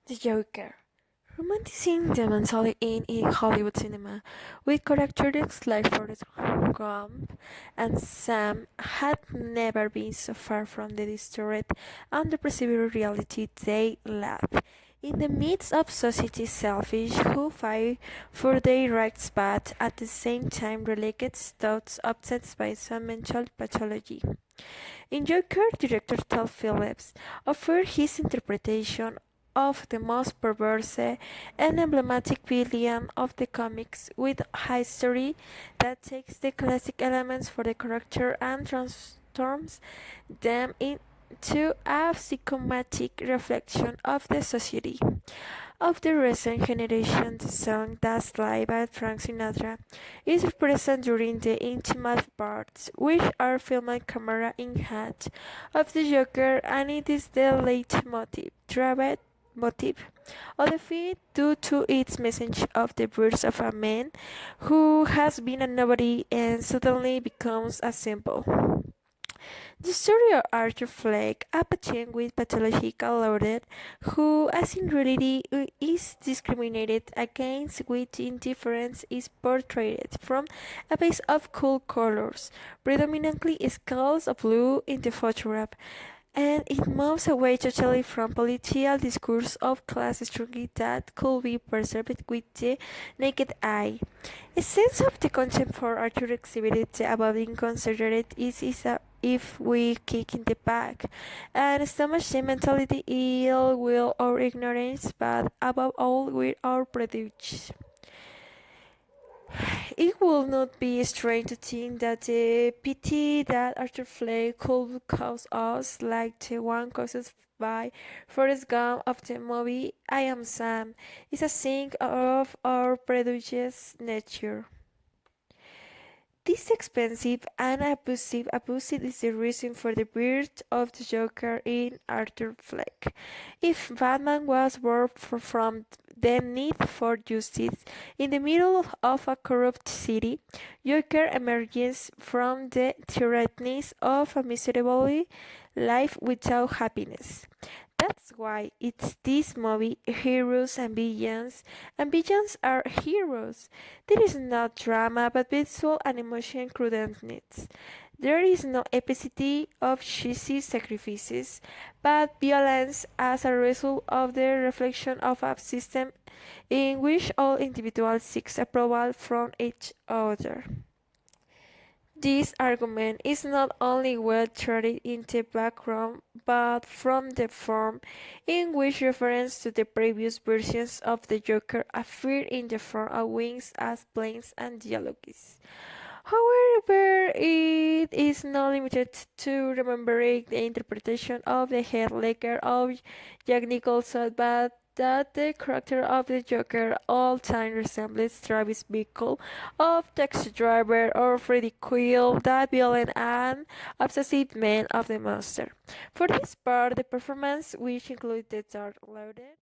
The Joker. Romanticizing the mentally in Hollywood cinema, with characters like Forrest Gump and Sam, had never been so far from the distorted and depressive reality they live. In the midst of society's selfish who fight for their rights but at the same time relegate thoughts obsessed by some mental pathology. In Joker, director Todd Phillips offered his interpretation of the most perverse and emblematic villain of the comics with a story that takes the classic elements for the character and transforms them into a psychomatic reflection of the society of the recent generation. The song "That's Life" by Frank Sinatra is present during the intimate parts, which are filmed camera in hand of the Joker, and it is the leitmotif motive of the film due to its message of the birth of a man who has been a nobody and suddenly becomes a symbol. The story of Arthur Fleck, a patient with pathological loaded, who, as in reality, is discriminated against with indifference, is portrayed from a base of cool colors, predominantly scales of blue in the photograph, and it moves away totally from political discourse of class struggle that could be perceived with the naked eye. A sense of the contempt for Arthur exhibited above being considered is a if we kick in the back, and stomach shame mentality, ill will or ignorance, but above all with our prejudice. It would not be strange to think that the pity that Arthur Fleck could cause us, like the one caused by Forrest Gump of the movie I Am Sam, is a sign of our prejudiced nature. This expensive and abusive is the reason for the birth of the Joker in Arthur Fleck. If Batman was born from the need for justice in the middle of a corrupt city, Joker emerges from the tyrannies of a miserable life without happiness. That's why it's this movie, heroes and villains are heroes. There is no drama, but visual and emotion crudeness. There is no epicity of cheesy sacrifices, but violence as a result of the reflection of a system in which all individuals seek approval from each other. This argument is not only well treated in the background, but from the form in which reference to the previous versions of the Joker appear in the form of wings as planes and dialogues. However, it is not limited to remembering the interpretation of the head ledger of Jack Nicholson, but that the character of the Joker all time resembles Travis Bickle of Taxi Driver or Freddy Quill, that violent and obsessive man of the monster. For this part, the performance, which included the dark loaded